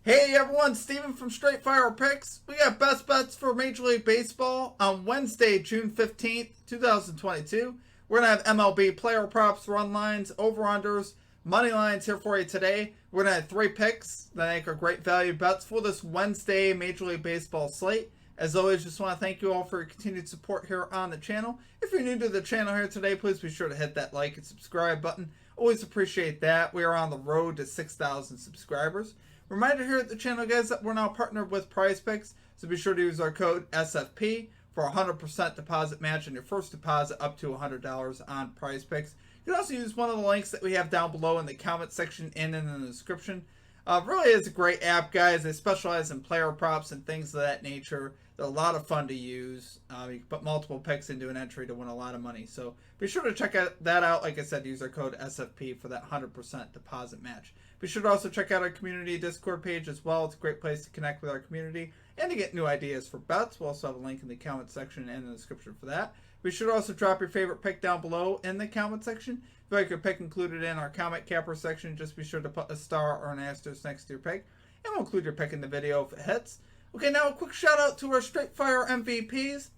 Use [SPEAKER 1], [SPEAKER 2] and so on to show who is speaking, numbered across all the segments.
[SPEAKER 1] Hey everyone, Steven from Straight Fire Picks. We got best bets for Major League Baseball on Wednesday, June 15th, 2022. We're going to have MLB player props, run lines, over-unders, money lines here for you today. We're going to have 3 picks that I think are great value bets for this Wednesday Major League Baseball slate. As always, just want to thank you all for your continued support here on the channel. If you're new to the channel here today, please be sure to hit that like and subscribe button. Always appreciate that. We are on the road to 6,000 subscribers. Reminder here at the channel, guys, that we're now partnered with PrizePicks, so be sure to use our code SFP for a 100% deposit match on your first deposit up to $100 on PrizePicks. You can also use one of the links that we have down below in the comment section and in the description. Really is a great app, guys. They specialize in player props and things of that nature. They're a lot of fun to use. You can put multiple picks into an entry to win a lot of money. So be sure to check that out. Like I said, use our code SFP for that 100% deposit match. Be sure to also check out our community Discord page as well. It's a great place to connect with our community and to get new ideas for bets. We'll also have a link in the comment section and in the description for that. Be sure to also drop your favorite pick down below in the comment section. If you like your pick included in our comment capper section, just be sure to put a star or an asterisk next to your pick, and we'll include your pick in the video if it hits. Okay, now a quick shout out to our Straight Fire MVPs.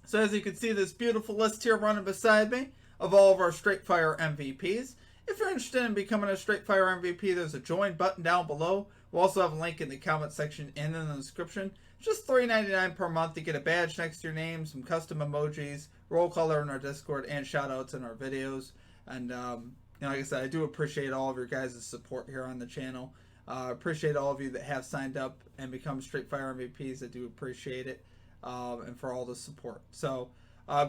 [SPEAKER 1] So as you can see, this beautiful list here running beside me of all of our Straight Fire MVPs. If you're interested in becoming a Straight Fire MVP, there's a join button down below. We'll also have a link in the comment section and in the description. It's just $3.99 per month to get a badge next to your name, some custom emojis, roll color in our Discord, and shout outs in our videos. And like I said, I do appreciate all of your guys' support here on the channel. Appreciate all of you that have signed up and become Straight Fire MVPs. I do appreciate it, and for all the support. So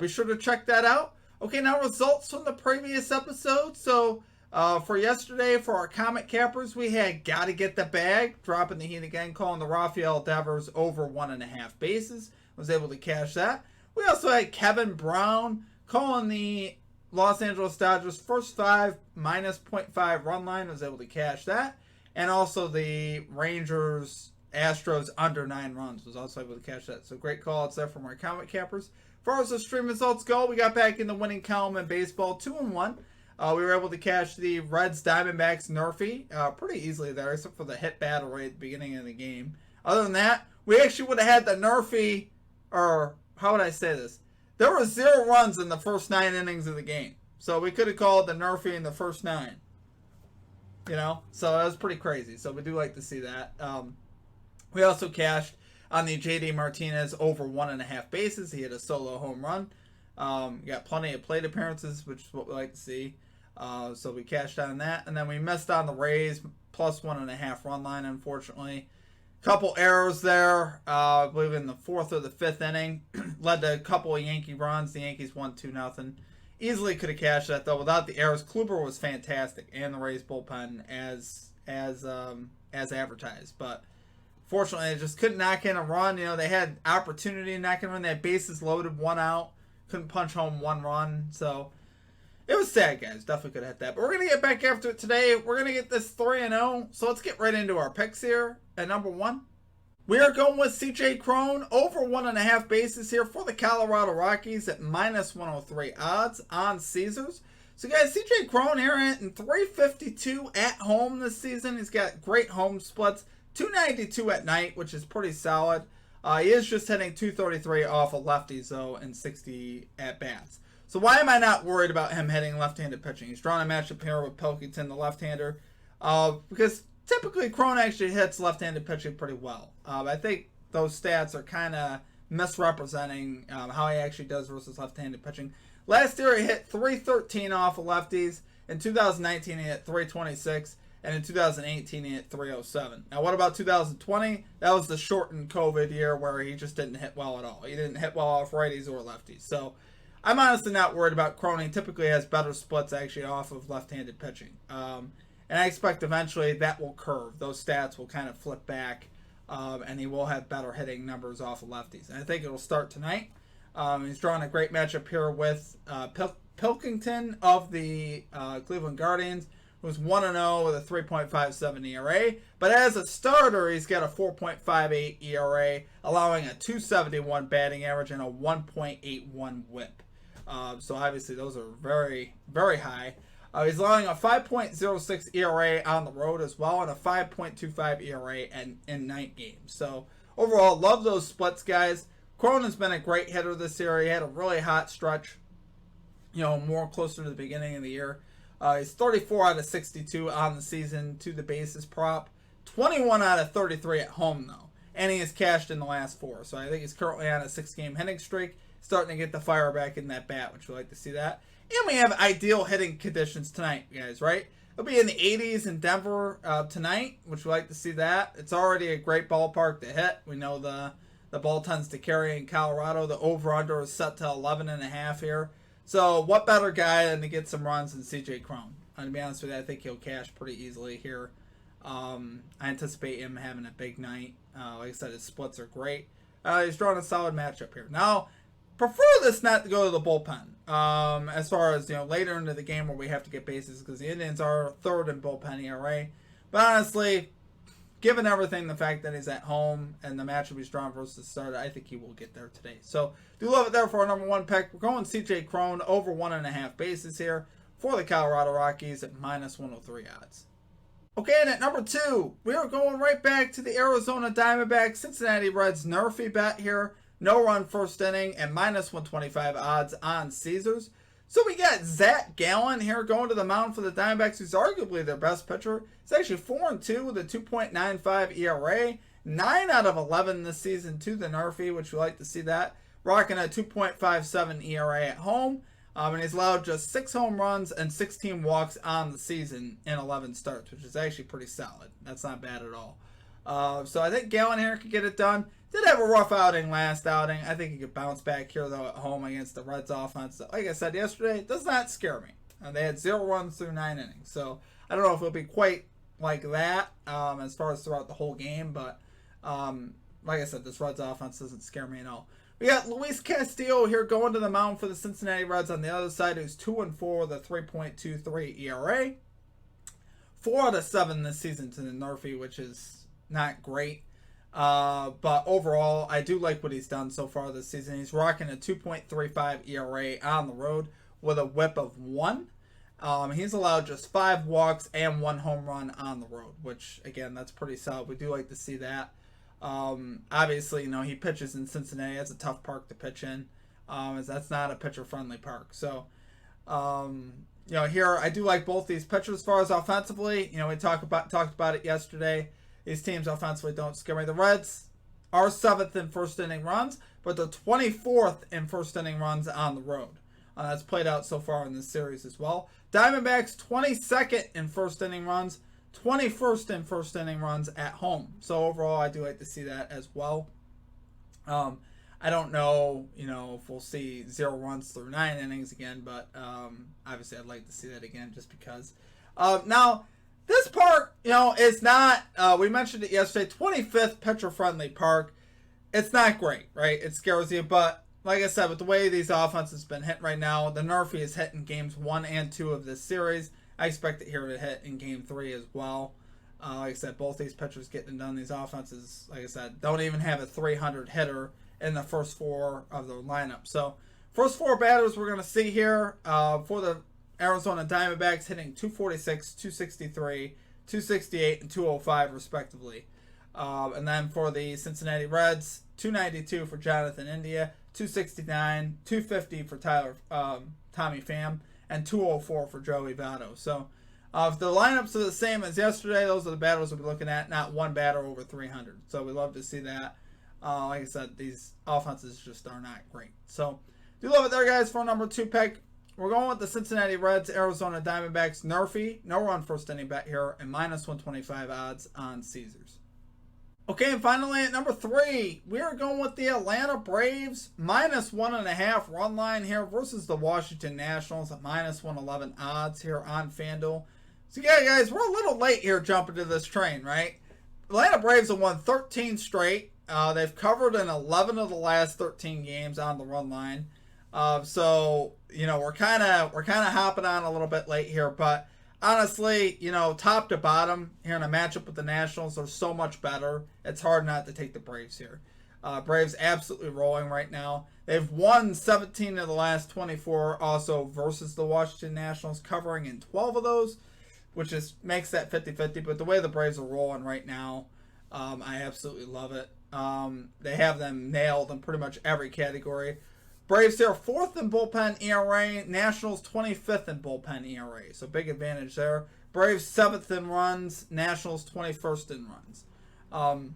[SPEAKER 1] be sure to check that out. Okay, now results from the previous episode. So for yesterday, for our comment cappers, we had Gotta Get the Bag, dropping the heat again, calling the Rafael Devers over 1.5 bases. Was able to cash that. We also had Kevin Brown calling the Los Angeles Dodgers first 5 minus 0.5 run line. Was able to cash that. And also the Rangers Astros under 9 runs. Was also able to cash that. So great call outs there from our comment cappers. As far as the stream results go, we got back in the winning column in baseball, 2-1. We were able to cash the Reds Diamondbacks NRFI pretty easily there, except for the hit battle right at the beginning of the game. Other than that, we actually would have had the NRFI, or how would I say this? There were 0 runs in the first 9 innings of the game. So we could have called the NRFI in the first 9. You know, so that was pretty crazy. So we do like to see that. We also cashed on the JD Martinez over 1.5 bases. He hit a solo home run. Got plenty of plate appearances, which is what we like to see. So we cashed on that. And then we missed on the Rays plus 1.5 run line, unfortunately. Couple errors there. I believe in the 4th or the 5th inning. Led to a couple of Yankee runs. The Yankees won 2-0. Easily could have cashed that, though, without the errors. Kluber was fantastic, and the Rays bullpen as advertised. But fortunately, they just couldn't knock in a run. You know, they had opportunity to knock in a run. They had bases loaded, 1 out. Couldn't punch home 1 run. So it was sad, guys. Definitely could have hit that. But we're going to get back after it today. We're going to get this 3-0. So let's get right into our picks here. At number 1, we are going with C.J. Cron over 1.5 bases here for the Colorado Rockies at minus 103 odds on Caesars. So, guys, C.J. Cron here in 352 at home this season. He's got great home splits, 292 at night, which is pretty solid. He is just hitting 233 off of lefties, though, and 60 at-bats. So why am I not worried about him hitting left-handed pitching? He's drawn a matchup here with Pilkington, the left-hander, because typically Cron actually hits left-handed pitching pretty well. I think those stats are kind of misrepresenting how he actually does versus left-handed pitching. Last year he hit 313 off of lefties. In 2019 he hit 326. And in 2018, he hit 307. Now, what about 2020? That was the shortened COVID year where he just didn't hit well at all. He didn't hit well off righties or lefties. So, I'm honestly not worried about Cron. He typically has better splits actually off of left-handed pitching. And I expect eventually that will curve. Those stats will kind of flip back, and he will have better hitting numbers off of lefties. And I think it will start tonight. He's drawing a great matchup here with Pilkington of the Cleveland Guardians, who's 1-0 with a 3.57 ERA. But as a starter, he's got a 4.58 ERA, allowing a 271 batting average and a 1.81 whip. So obviously those are very, very high. He's allowing a 5.06 ERA on the road as well, and a 5.25 ERA in night games. So overall, love those splits, guys. Cronin's been a great hitter this year. He had a really hot stretch, more closer to the beginning of the year. He's 34 out of 62 on the season to the bases prop. 21 out of 33 at home, though. And he has cashed in the last 4. So I think he's currently on a 6-game hitting streak. Starting to get the fire back in that bat, which we like to see that. And we have ideal hitting conditions tonight, guys, right? It'll be in the 80s in Denver tonight, which we like to see that. It's already a great ballpark to hit. We know the ball tends to carry in Colorado. The over-under is set to 11.5 here. So what better guy than to get some runs than C.J. Cron? And to be honest with you, I think he'll cash pretty easily here. I anticipate him having a big night. Like I said, his splits are great. He's drawing a solid matchup here. Now, prefer this not to go to the bullpen. As far as, later into the game where we have to get bases, because the Indians are third in bullpen ERA. But honestly, given everything, the fact that he's at home and the matchup he's drawn versus the starter, I think he will get there today. So, do love it there for our number 1 pick. We're going C.J. Cron over 1.5 bases here for the Colorado Rockies at minus 103 odds. Okay, and at number 2, we are going right back to the Arizona Diamondbacks Cincinnati Reds NRFI bet here. No run first inning and minus 125 odds on Caesars. So we got Zach Gallen here going to the mound for the Diamondbacks, who's arguably their best pitcher. He's actually 4-2 with a 2.95 ERA. 9 out of 11 this season to the NRFI, which we like to see that. Rocking a 2.57 ERA at home. And he's allowed just 6 home runs and 16 walks on the season in 11 starts, which is actually pretty solid. That's not bad at all. So I think Gallen here could get it done. Did have a rough outing last outing. I think he could bounce back here, though, at home against the Reds offense. Like I said yesterday, it does not scare me. They had 0 runs through 9 innings. So I don't know if it'll be quite like that as far as throughout the whole game. But like I said, this Reds offense doesn't scare me at all. We got Luis Castillo here going to the mound for the Cincinnati Reds on the other side, who's 2-4 with a 3.23 ERA. 4 out of 7 this season to the NRFI, which is not great. But overall, I do like what he's done so far this season. He's rocking a 2.35 ERA on the road with a whip of 1. He's allowed just 5 walks and 1 home run on the road, which, again, that's pretty solid. We do like to see that. Obviously, he pitches in Cincinnati. That's a tough park to pitch in, as that's not a pitcher-friendly park. So, here I do like both these pitchers. As far as offensively, we talked about it yesterday. These teams offensively don't scare me. The Reds are 7th in first inning runs, but they're 24th in first inning runs on the road. That's played out so far in this series as well. Diamondbacks 22nd in first inning runs, 21st in first inning runs at home. So overall, I do like to see that as well. I don't know, if we'll see 0 runs through 9 innings again, but obviously I'd like to see that again just because. Now, this park, is not, we mentioned it yesterday, 25th pitcher-friendly park. It's not great, right? It scares you, but like I said, with the way these offenses have been hit right now, the NRFI is hitting games 1 and 2 of this series. I expect it here to hit in game 3 as well. Like I said, both these pitchers getting done. These offenses, like I said, don't even have a 300 hitter in the first 4 of their lineup. So, first 4 batters we're going to see here for the Arizona Diamondbacks hitting 246, 263, 268, and 205 respectively. And then for the Cincinnati Reds, 292 for Jonathan India, 269, 250 for Tommy Pham, and 204 for Joey Votto. So if the lineups are the same as yesterday, those are the batters we'll be looking at, not one batter over 300. So we love to see that. Like I said, these offenses just are not great. So do love it there, guys, for number 2 pick. We're going with the Cincinnati Reds, Arizona Diamondbacks, NRFI. No run first inning bet here, and minus 125 odds on Caesars. Okay, and finally at number 3, we are going with the Atlanta Braves, minus 1.5 run line here versus the Washington Nationals at minus 111 odds here on FanDuel. So yeah, guys, we're a little late here jumping to this train, right? Atlanta Braves have won 13 straight. They've covered in 11 of the last 13 games on the run line. So we're kind of hopping on a little bit late here, but honestly, top to bottom here in a matchup with the Nationals are so much better. It's hard not to take the Braves here. Braves absolutely rolling right now. They've won 17 of the last 24 also versus the Washington Nationals, covering in 12 of those, which makes that 50-50. But the way the Braves are rolling right now, I absolutely love it. They have them nailed in pretty much every category. Braves here 4th in bullpen ERA. Nationals 25th in bullpen ERA. So big advantage there. Braves 7th in runs. Nationals 21st in runs. And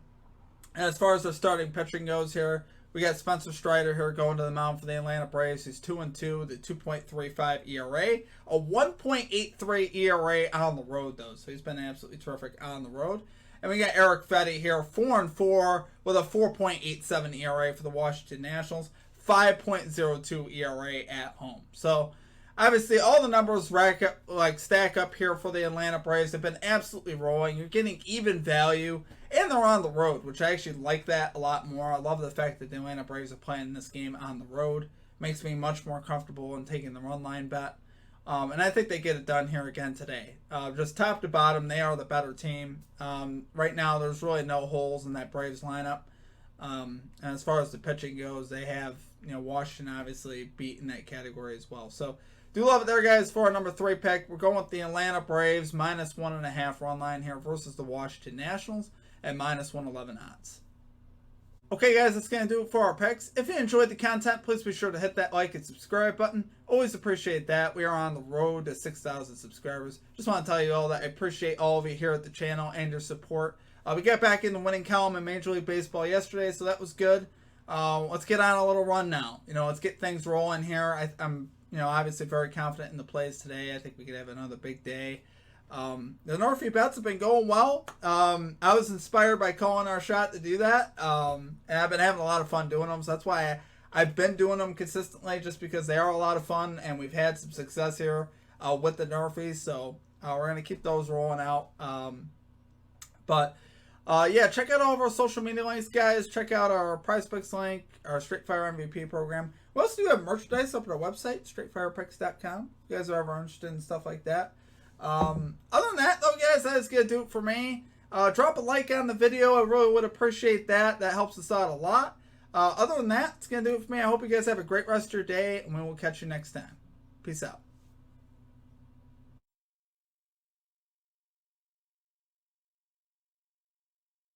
[SPEAKER 1] as far as their starting pitching goes here, we got Spencer Strider here going to the mound for the Atlanta Braves. He's 2-2, the 2.35 ERA, a 1.83 ERA on the road though. So he's been absolutely terrific on the road. And we got Eric Fetty here, 4-4 with a 4.87 ERA for the Washington Nationals, 5.02 ERA at home. So obviously all the numbers stack up here for the Atlanta Braves. They've been absolutely rolling. You're getting even value, and they're on the road, which I actually like that a lot more. I love the fact that the Atlanta Braves are playing this game on the road. Makes me much more comfortable in taking the run line bet. And I think they get it done here again today. Just top to bottom, they are the better team. Right now, there's really no holes in that Braves lineup. And as far as the pitching goes, they have Washington obviously beat in that category as well. So do love it there, guys, for our number 3 pick. We're going with the Atlanta Braves -1.5 run line here versus the Washington Nationals at -111 odds. Okay, guys, that's going to do it for our picks. If you enjoyed the content, please be sure to hit that like and subscribe button. Always appreciate that. We are on the road to 6,000 subscribers. Just want to tell you all that I appreciate all of you here at the channel and your support. We got back in the winning column in Major League Baseball yesterday, so that was good. Let's get on a little run now. Let's get things rolling here. I'm obviously very confident in the plays today. I think we could have another big day. The NRFI bets have been going well. I was inspired by calling our shot to do that. And I've been having a lot of fun doing them. So that's why I've been doing them consistently, just because they are a lot of fun and we've had some success here with the NRFIs. So we're going to keep those rolling out. Yeah, check out all of our social media links, guys. Check out our PrizePicks link, our Straight Fire MVP program. We also do have merchandise up at our website, straightfirepicks.com. If you guys are ever interested in stuff like that. Other than that, though, guys, that is going to do it for me. Drop a like on the video. I really would appreciate that. That helps us out a lot. Other than that, it's going to do it for me. I hope you guys have a great rest of your day, and we will catch you next time. Peace out.